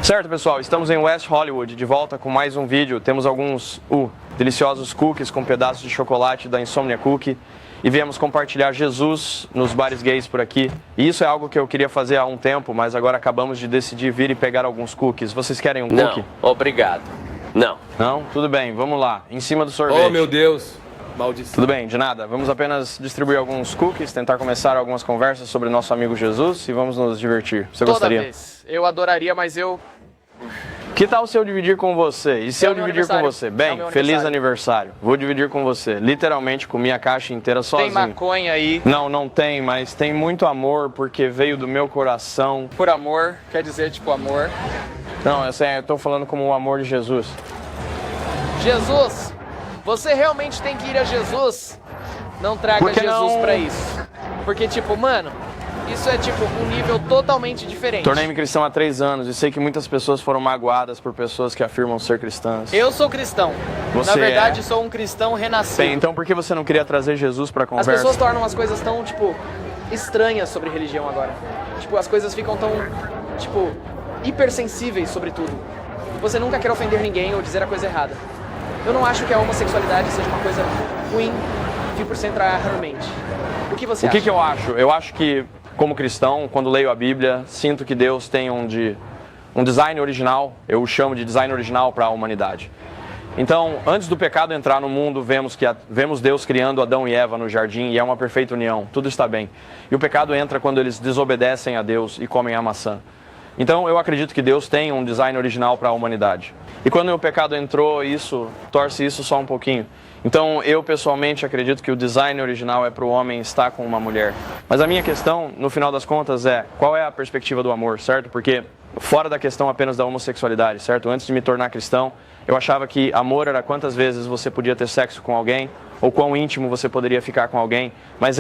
Certo, pessoal, estamos em West Hollywood, de volta com mais um vídeo. Temos alguns deliciosos cookies com pedaços de chocolate da Insomnia Cookie e viemos compartilhar Jesus nos bares gays por aqui. E isso é algo que eu queria fazer há um tempo, mas agora acabamos de decidir vir e pegar alguns cookies. Vocês querem um cookie? Não, obrigado. Não. Não? Tudo bem, vamos lá. Em cima do sorvete. Oh, meu Deus. Maldição. Tudo bem, de nada. Vamos apenas distribuir alguns cookies, tentar começar algumas conversas sobre nosso amigo Jesus e vamos nos divertir. Você gostaria? Toda vez. Eu adoraria, mas eu... Que tal se eu dividir com você? E se eu dividir com você? Bem, feliz aniversário. Vou dividir com você. Literalmente comi a caixa inteira sozinho. Tem maconha aí. Não tem, mas tem muito amor porque veio do meu coração. Por amor, quer dizer tipo amor. Não, eu tô falando como o amor de Jesus. Jesus, você realmente tem que ir a Jesus. Não traga Jesus pra isso. Porque tipo, mano, isso é tipo um nível totalmente diferente. Tornei-me cristão há 3 anos e sei que muitas pessoas foram magoadas por pessoas que afirmam ser cristãs. Eu sou cristão. Você Na verdade, sou um cristão renascido. Bem, então por que você não queria trazer Jesus pra conversa? As pessoas tornam as coisas tão, tipo, estranhas sobre religião agora. Tipo, as coisas ficam tão, tipo, hipersensíveis sobre tudo. Você nunca quer ofender ninguém ou dizer a coisa errada. Eu não acho que a homossexualidade seja uma coisa ruim, 100% raramente. O que você acha? O que eu acho? Eu acho que, como cristão, quando leio a Bíblia, sinto que Deus tem um design original, eu o chamo de design original para a humanidade. Então, antes do pecado entrar no mundo, vemos Deus criando Adão e Eva no jardim e é uma perfeita união, tudo está bem. E o pecado entra quando eles desobedecem a Deus e comem a maçã. Então, eu acredito que Deus tem um design original para a humanidade. E quando o pecado entrou, isso torce isso só um pouquinho. Então, eu pessoalmente acredito que o design original é para o homem estar com uma mulher. Mas a minha questão, no final das contas, é qual é a perspectiva do amor, certo? Porque fora da questão apenas da homossexualidade, certo? Antes de me tornar cristão, eu achava que amor era quantas vezes você podia ter sexo com alguém, ou quão íntimo você poderia ficar com alguém. Mas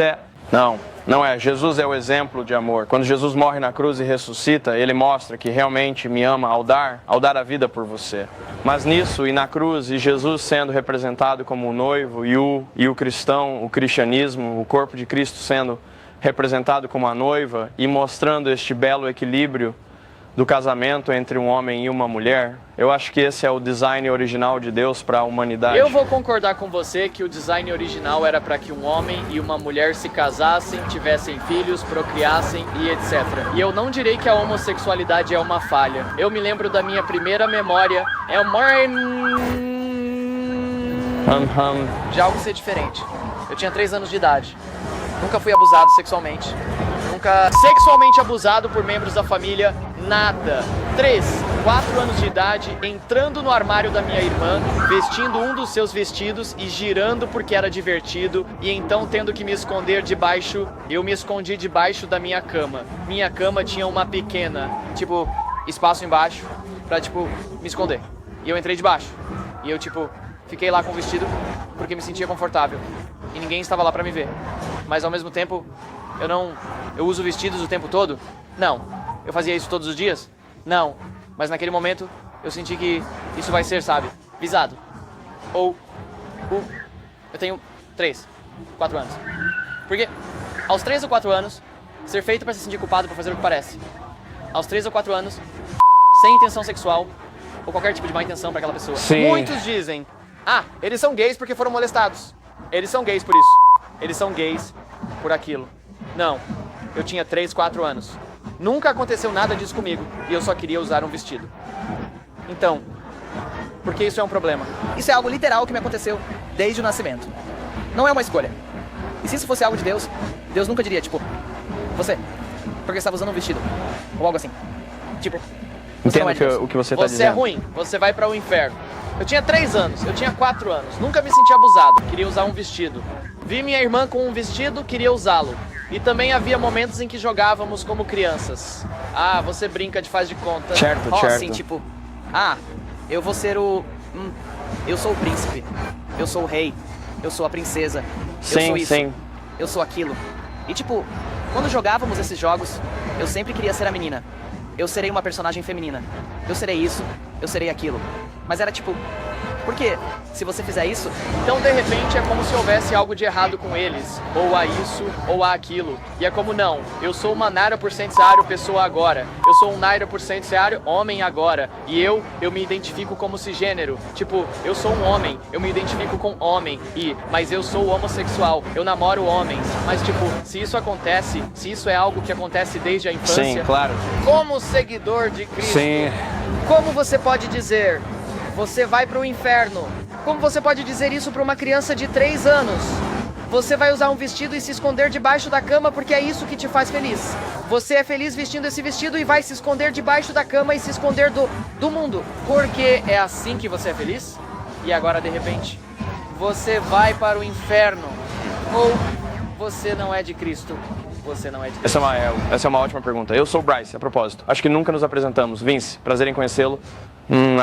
não é. Jesus é o exemplo de amor. Quando Jesus morre na cruz e ressuscita, ele mostra que realmente me ama ao dar a vida por você. Mas nisso e na cruz, e Jesus sendo representado como o noivo e o cristão, o cristianismo, o corpo de Cristo sendo representado como a noiva e mostrando este belo equilíbrio do casamento entre um homem e uma mulher, eu acho que esse é o design original de Deus para a humanidade. Eu vou concordar com você que o design original era para que um homem e uma mulher se casassem, tivessem filhos, procriassem e etc. E eu não direi que a homossexualidade é uma falha. Eu me lembro da minha primeira memória, de algo ser diferente. Eu tinha 3 anos de idade. Nunca fui abusado sexualmente. Nunca sexualmente abusado por membros da família, nada. 4 anos de idade, entrando no armário da minha irmã, vestindo um dos seus vestidos e girando porque era divertido, e então tendo que me esconder debaixo, eu me escondi debaixo da minha cama. Minha cama tinha uma pequena, tipo, espaço embaixo pra, tipo, me esconder. E eu entrei debaixo. E eu, tipo, fiquei lá com o vestido porque me sentia confortável. E ninguém estava lá pra me ver. Mas ao mesmo tempo, eu uso vestidos o tempo todo? Não. Eu fazia isso todos os dias? Não. Mas naquele momento, eu senti que isso vai ser, sabe, visado. Eu tenho 3, 4 anos. Porque aos 3 ou 4 anos, ser feito pra se sentir culpado por fazer o que parece. Aos 3 ou 4 anos, sem intenção sexual ou qualquer tipo de má intenção pra aquela pessoa. Sim. Muitos dizem, eles são gays porque foram molestados. Eles são gays por isso. Eles são gays por aquilo. Não, eu tinha 3, 4 anos. Nunca aconteceu nada disso comigo e eu só queria usar um vestido. Então, por que isso é um problema? Isso é algo literal que me aconteceu desde o nascimento. Não é uma escolha. E se isso fosse algo de Deus, Deus nunca diria, tipo, você, porque estava usando um vestido. Ou algo assim. Tipo, você não é de Deus. O que você está dizendo. Você é ruim, você vai para o inferno. Eu tinha 3 anos, eu tinha 4 anos. Nunca me senti abusado, queria usar um vestido. Vi minha irmã com um vestido, queria usá-lo. E também havia momentos em que jogávamos como crianças. Você brinca de faz de conta. Certo. Assim, tipo, eu vou ser eu sou o príncipe, eu sou o rei, eu sou a princesa, eu sou isso, eu sou aquilo. E tipo, quando jogávamos esses jogos, eu sempre queria ser a menina. Eu serei uma personagem feminina. Eu serei isso, eu serei aquilo. Mas era tipo, Por quê? Se você fizer isso, então de repente é como se houvesse algo de errado com eles, ou a isso, ou a aquilo. E é como não, eu sou uma Naira por cento seário pessoa agora, eu sou um Naira por cento seário homem agora, e eu me identifico como cisgênero, tipo, eu sou um homem, eu me identifico com homem, mas eu sou homossexual, eu namoro homens, mas tipo, se isso acontece, se isso é algo que acontece desde a infância, Sim, claro. como seguidor de Cristo, Sim. como você pode dizer, você vai para o inferno? Como você pode dizer isso para uma criança de 3 anos? Você vai usar um vestido e se esconder debaixo da cama porque é isso que te faz feliz. Você é feliz vestindo esse vestido e vai se esconder debaixo da cama e se esconder do mundo. Porque é assim que você é feliz? E agora, de repente, você vai para o inferno. Ou você não é de Cristo? Você não é de Cristo. Essa é uma ótima pergunta. Eu sou o Bryce, a propósito. Acho que nunca nos apresentamos. Vince, prazer em conhecê-lo.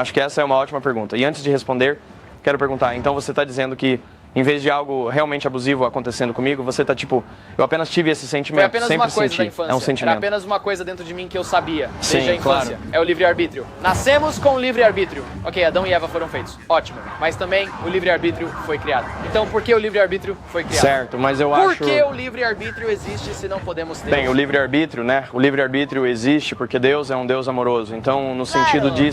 Acho que essa é uma ótima pergunta. E antes de responder, quero perguntar, então você está dizendo que em vez de algo realmente abusivo acontecendo comigo, você tá tipo, eu apenas tive esse sentimento, foi apenas sempre uma coisa senti. da infância. É um sentimento. Era apenas uma coisa dentro de mim que eu sabia, Sim, desde a infância. claro. É o livre-arbítrio. Nascemos com o livre-arbítrio. Ok, Adão e Eva foram feitos. Ótimo. Mas também o livre-arbítrio foi criado. Então por que o livre-arbítrio foi criado? Certo, mas eu acho... Por que o livre-arbítrio existe se não podemos ter? Bem, o livre-arbítrio, né? O livre-arbítrio existe porque Deus é um Deus amoroso. Então, no sentido de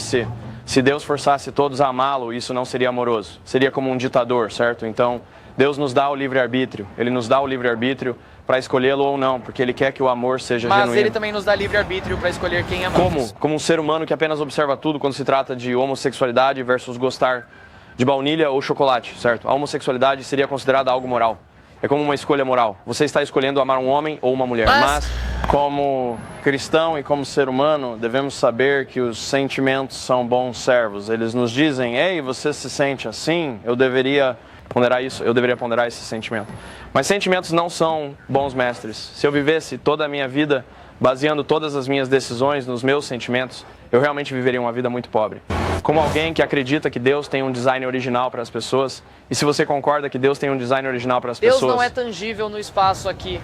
se Deus forçasse todos a amá-lo, isso não seria amoroso. Seria como um ditador, certo? Então, Deus nos dá o livre-arbítrio. Ele nos dá o livre-arbítrio para escolhê-lo ou não, porque Ele quer que o amor seja genuíno. Mas Ele também nos dá livre-arbítrio para escolher quem amamos. Como um ser humano que apenas observa tudo quando se trata de homossexualidade versus gostar de baunilha ou chocolate, certo? A homossexualidade seria considerada algo moral. É como uma escolha moral. Você está escolhendo amar um homem ou uma mulher. Mas como cristão e como ser humano, devemos saber que os sentimentos são bons servos. Eles nos dizem, ei, você se sente assim? Eu deveria ponderar isso, eu deveria ponderar esse sentimento. Mas sentimentos não são bons mestres. Se eu vivesse toda a minha vida baseando todas as minhas decisões nos meus sentimentos, eu realmente viveria uma vida muito pobre. Como alguém que acredita que Deus tem um design original para as pessoas, e se você concorda que Deus tem um design original para as pessoas... Deus não é tangível no espaço aqui.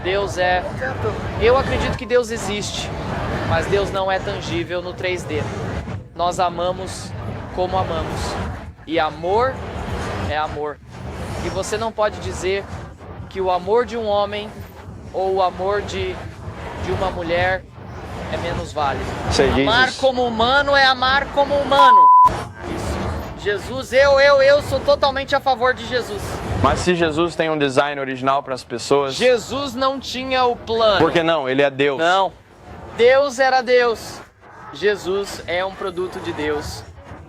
Deus é... Eu acredito que Deus existe, mas Deus não é tangível no 3D. Nós amamos como amamos. E amor é amor. E você não pode dizer que o amor de um homem ou o amor de uma mulher é menos válido. Amar como humano é amar como humano. Isso. Jesus, eu sou totalmente a favor de Jesus. Mas se Jesus tem um design original para as pessoas... Jesus não tinha o plano. Por que não? Ele é Deus. Não. Deus era Deus. Jesus é um produto de Deus.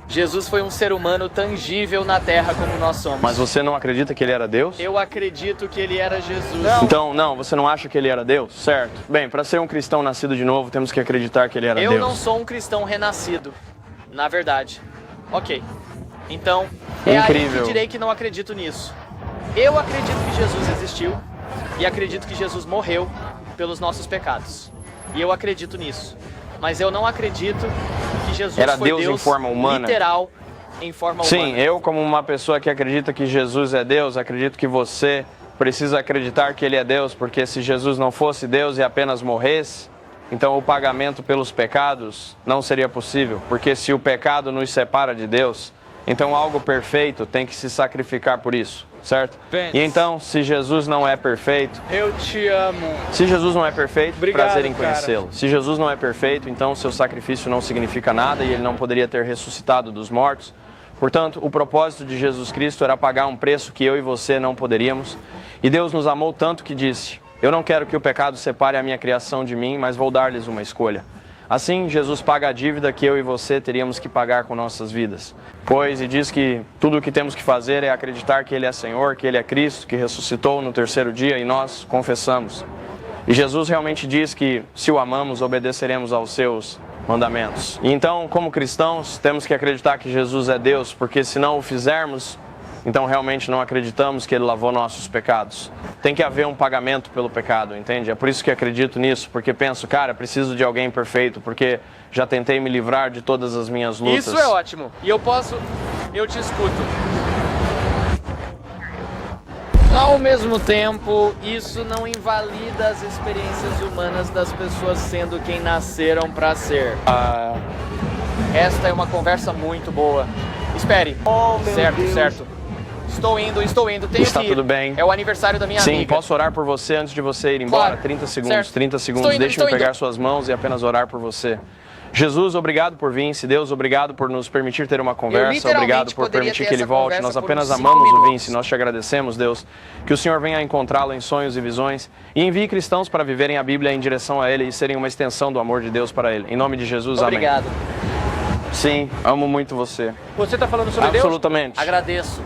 Jesus foi um ser humano tangível na Terra como nós somos. Mas você não acredita que ele era Deus? Eu acredito que ele era Jesus. Então, não, você não acha que ele era Deus? Certo. Bem, para ser um cristão nascido de novo, temos que acreditar que ele era Deus. Eu não sou um cristão renascido, na verdade. Ok. Então, é aí que direi que não acredito nisso. Eu acredito que Jesus existiu e acredito que Jesus morreu pelos nossos pecados. E eu acredito nisso. Mas eu não acredito que Jesus era foi Deus em forma humana. Literal, em forma humana. Sim, eu como uma pessoa que acredita que Jesus é Deus, acredito que você precisa acreditar que Ele é Deus, porque se Jesus não fosse Deus e apenas morresse, então o pagamento pelos pecados não seria possível, porque se o pecado nos separa de Deus, então algo perfeito tem que se sacrificar por isso, certo? E então, se Jesus não é perfeito... Eu te amo. Se Jesus não é perfeito, obrigado, prazer em conhecê-lo. Se Jesus não é perfeito, então seu sacrifício não significa nada e Ele não poderia ter ressuscitado dos mortos. Portanto, o propósito de Jesus Cristo era pagar um preço que eu e você não poderíamos. E Deus nos amou tanto que disse, eu não quero que o pecado separe a minha criação de mim, mas vou dar-lhes uma escolha. Assim, Jesus paga a dívida que eu e você teríamos que pagar com nossas vidas. Pois, e diz que tudo o que temos que fazer é acreditar que Ele é Senhor, que Ele é Cristo, que ressuscitou no terceiro dia, e nós confessamos. E Jesus realmente diz que, se o amamos, obedeceremos aos seus mandamentos. E então, como cristãos, temos que acreditar que Jesus é Deus, porque se não o fizermos, então realmente não acreditamos que Ele lavou nossos pecados. Tem que haver um pagamento pelo pecado, entende? É por isso que acredito nisso, porque penso, cara, preciso de alguém perfeito, porque já tentei me livrar de todas as minhas lutas. Isso é ótimo. E eu te escuto. Ao mesmo tempo, isso não invalida as experiências humanas das pessoas sendo quem nasceram para ser. Esta é uma conversa muito boa. Espere. Oh, meu certo, Deus. certo. Estou indo. Tenho Está que ir. tudo bem. É o aniversário da minha Sim, amiga. posso orar por você antes de você ir embora? Claro. 30 segundos, Certo. 30 segundos. Estou indo, Deixe-me estou pegar indo. suas mãos e apenas orar por você. Jesus, obrigado por vir. Se Deus, obrigado por nos permitir ter uma conversa. literalmente Obrigado por poderia permitir ter que ele essa volte. conversa Nós por apenas uns 5 amamos o minutos. Vince. Nós te agradecemos, Deus. Que o Senhor venha encontrá-lo em sonhos e visões e envie cristãos para viverem a Bíblia em direção a ele e serem uma extensão do amor de Deus para ele. Em nome de Jesus, Obrigado. amém. Sim, amo muito você. Você está falando sobre Deus? Absolutamente. Agradeço.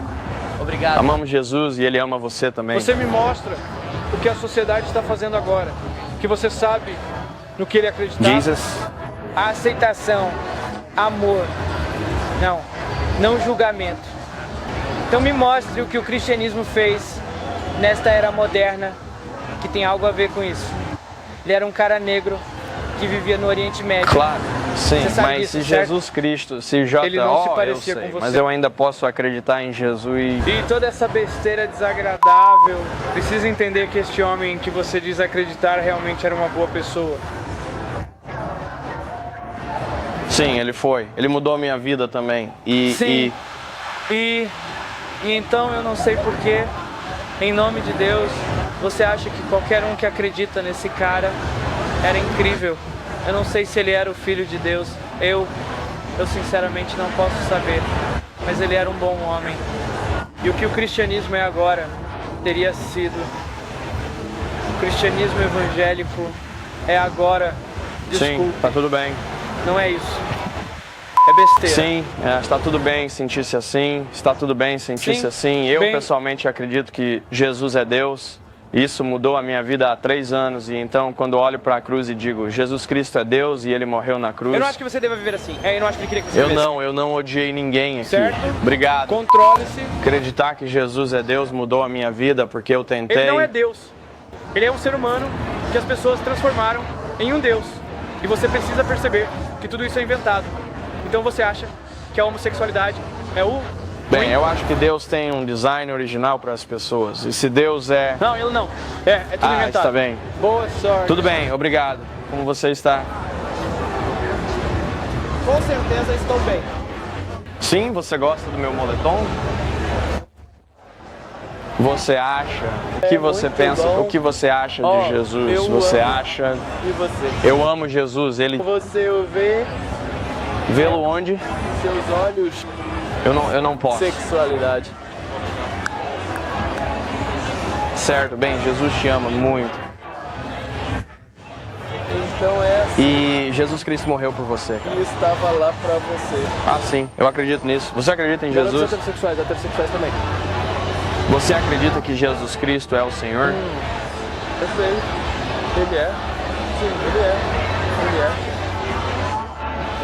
Obrigado. Amamos Jesus e ele ama você também. Você me mostra o que a sociedade está fazendo agora. Que você sabe no que ele acredita. Jesus. A aceitação, amor, não julgamento. Então me mostre o que o cristianismo fez nesta era moderna, que tem algo a ver com isso. Ele era um cara negro que vivia no Oriente Médio. Claro, sim, Você sabe mas disso, se certo? Jesus Cristo, se J.O., Ele não se eu parecia sei, com você. mas eu ainda posso acreditar em Jesus. E toda essa besteira desagradável, precisa entender que este homem que você diz acreditar realmente era uma boa pessoa. Sim, ele foi. Ele mudou a minha vida também. Sim. E então eu não sei porquê, em nome de Deus, você acha que qualquer um que acredita nesse cara era incrível. Eu não sei se ele era o filho de Deus. Eu sinceramente não posso saber. Mas ele era um bom homem. E o que o cristianismo é agora teria sido. O cristianismo evangélico é agora. Desculpe, Sim, tá tudo bem. não é isso. É besteira. Sim, está tudo bem sentir-se assim. Está tudo bem sentir-se Sim, assim. Eu bem. pessoalmente acredito que Jesus é Deus. Isso mudou a minha vida há 3 anos. E então, quando olho para a cruz e digo, Jesus Cristo é Deus e ele morreu na cruz. Eu não acho que você deva viver assim. Eu não acho que ele queria que você vivesse. Eu não odiei ninguém aqui. Certo? Obrigado. Controle-se. Acreditar que Jesus é Deus mudou a minha vida porque eu tentei. Ele não é Deus. Ele é um ser humano que as pessoas transformaram em um Deus. E você precisa perceber que tudo isso é inventado. Então você acha que a homossexualidade é o... Bem, ruim? eu acho que Deus tem um design original para as pessoas. E se Deus é... Não, ele não. É tudo inventado. está bem. Boa sorte. Tudo bem, obrigado. Como você está? Com certeza estou bem. Sim, você gosta do meu moletom? Você acha? O que você muito pensa? bom. O que você acha Ó, de Jesus? eu Você amo. acha? E você? Eu amo Jesus. Ele Você o vê, vê-lo onde? seus olhos, Eu não posso. sexualidade. Certo, bem, Jesus te ama muito. Então é assim E Jesus Cristo morreu por você, cara. que estava lá pra você. Ah, sim, eu acredito nisso. Você acredita em Jesus? Heterossexuais também. Você acredita que Jesus Cristo é o Senhor? Eu sei. Ele é. Sim, ele é. Ele é.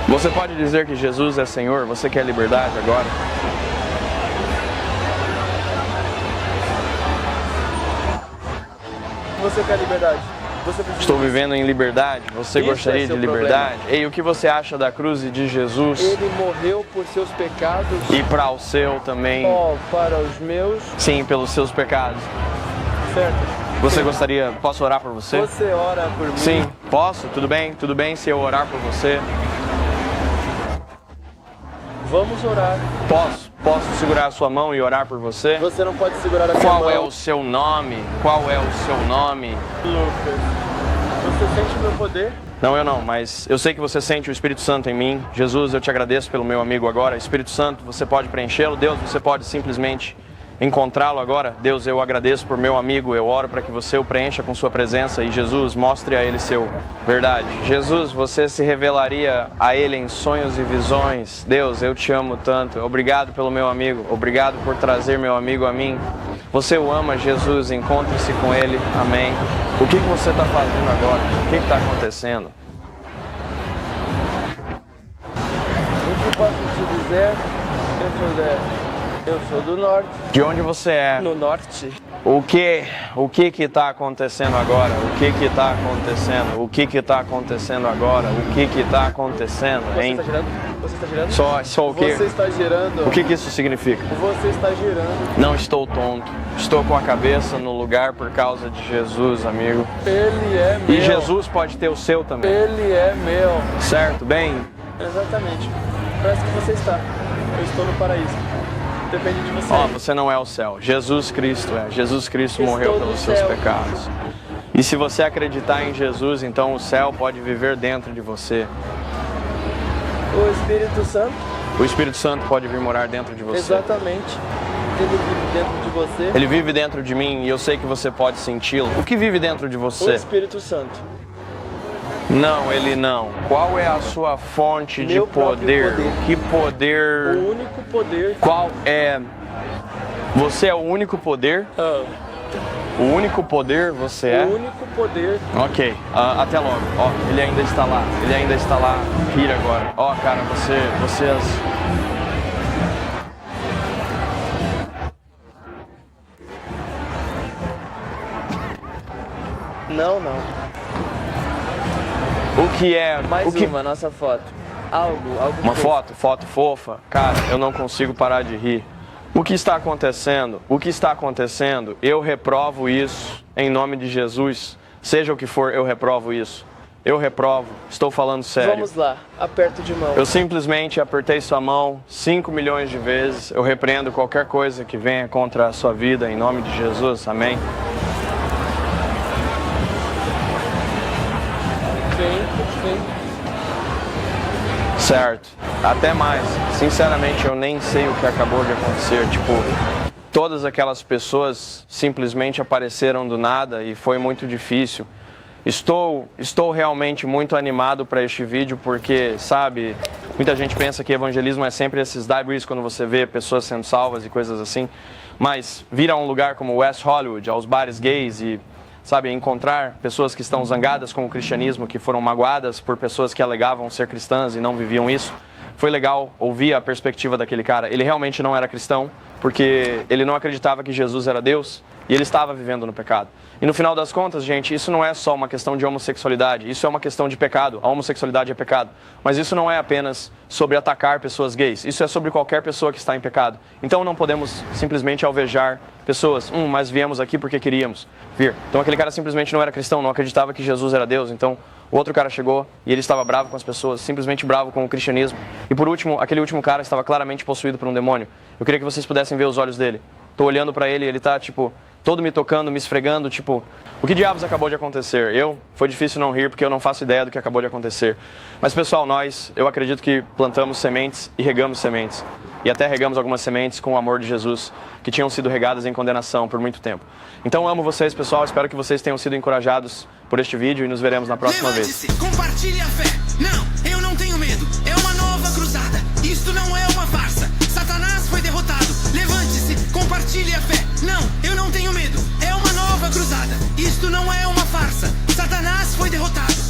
Você pode dizer que Jesus é Senhor? Você quer liberdade agora? Você quer liberdade? Você precisa... Estou vivendo em liberdade. Você Isso gostaria é seu de liberdade? Ei, o que você acha da cruz e de Jesus? Ele morreu por seus pecados. E para o seu também? Ó, para os meus. Sim, pelos seus pecados. Certo. Você gostaria... Posso orar por você? Você ora por mim. Sim, posso? Tudo bem se eu orar por você? Vamos orar. Posso segurar a sua mão e orar por você? Você não pode segurar a minha Qual mão. é o seu nome? Qual é o seu nome? Lucas? Você sente o meu poder? Não, eu não, mas eu sei que você sente o Espírito Santo em mim. Jesus, eu te agradeço pelo meu amigo agora. Espírito Santo, você pode preenchê-lo. Deus, você pode simplesmente encontrá-lo agora. Deus, eu agradeço por meu amigo. Eu oro para que você o preencha com sua presença. E Jesus, mostre a ele seu verdade. Jesus, você se revelaria a ele em sonhos e visões. Deus, eu te amo tanto. Obrigado pelo meu amigo. Obrigado por trazer meu amigo a mim. Você o ama, Jesus. Encontre-se com ele. Amém. O que você está fazendo agora? O que está acontecendo? O que posso te dizer? Eu sou do norte. De onde você é? No norte? O que está acontecendo agora? O que está acontecendo? O que está acontecendo agora? O que está acontecendo, Você hein? está girando? Você está girando? Só o quê? Você está girando. O que isso significa? Você está girando. Não estou tonto. Estou com a cabeça no lugar por causa de Jesus, amigo. Ele é meu. E Jesus pode ter o seu também. Ele é meu. Certo? Bem, Exatamente. Parece que você está. Eu estou no paraíso. Depende de você. Ó, você não é o céu. Jesus Cristo é. Jesus Cristo morreu Estou pelos no seus céu. pecados. E se você acreditar em Jesus, então o céu pode viver dentro de você. O Espírito Santo, O Espírito Santo pode vir morar dentro de você. exatamente. Ele vive dentro de você. Ele vive dentro de mim e eu sei que você pode senti-lo. O que vive dentro de O você? Espírito Santo. Não, ele não. Qual é a sua fonte de Meu próprio poder? poder. Que poder? O único poder. Qual é? Você é o único poder? O único poder você é? O único poder. Ok, até logo. Ó, ele ainda está lá. Ele ainda está lá. Pira agora. Ó, cara, vocês... Não, não. O que é? Mais o que... uma, nossa foto. Algo Uma fofo. foto fofa? Cara, eu não consigo parar de rir. O que está acontecendo? O que está acontecendo? Eu reprovo isso em nome de Jesus. Seja o que for, eu reprovo isso. Eu reprovo. Estou falando sério. Vamos lá, aperto de mão. Eu simplesmente apertei sua mão 5 milhões de vezes. Eu repreendo qualquer coisa que venha contra a sua vida em nome de Jesus. Amém. Sim. Certo. Até mais. Sinceramente, eu nem sei o que acabou de acontecer. Tipo, todas aquelas pessoas simplesmente apareceram do nada e foi muito difícil. Estou realmente muito animado para este vídeo porque, sabe, muita gente pensa que evangelismo é sempre esses dives quando você vê pessoas sendo salvas e coisas assim. Mas vir a um lugar como West Hollywood, aos bares gays e, sabe, encontrar pessoas que estão zangadas com o cristianismo, que foram magoadas por pessoas que alegavam ser cristãs e não viviam isso. Foi legal ouvir a perspectiva daquele cara. Ele realmente não era cristão, porque ele não acreditava que Jesus era Deus e ele estava vivendo no pecado. E no final das contas, gente, isso não é só uma questão de homossexualidade, isso é uma questão de pecado. A homossexualidade é pecado. Mas isso não é apenas sobre atacar pessoas gays, isso é sobre qualquer pessoa que está em pecado. Então não podemos simplesmente alvejar pessoas, mas viemos aqui porque queríamos vir. Então aquele cara simplesmente não era cristão, não acreditava que Jesus era Deus, então o outro cara chegou e ele estava bravo com as pessoas, simplesmente bravo com o cristianismo. E por último, aquele último cara estava claramente possuído por um demônio. Eu queria que vocês pudessem ver os olhos dele. Tô olhando pra ele e ele tá, tipo, todo me tocando, me esfregando, tipo, o que diabos acabou de acontecer? Foi difícil não rir porque eu não faço ideia do que acabou de acontecer. Mas pessoal, eu acredito que plantamos sementes e regamos sementes. E até regamos algumas sementes com o amor de Jesus, que tinham sido regadas em condenação por muito tempo. Então amo vocês, pessoal, espero que vocês tenham sido encorajados por este vídeo e nos veremos na próxima vez. Levante-se, compartilhe a fé. Não, eu não tenho medo. É uma nova cruzada. Isto não é uma farsa. Satanás foi derrotado. Levante-se, compartilhe a fé. Não, eu não tenho medo. É uma nova cruzada. Isto não é uma farsa. Satanás foi derrotado.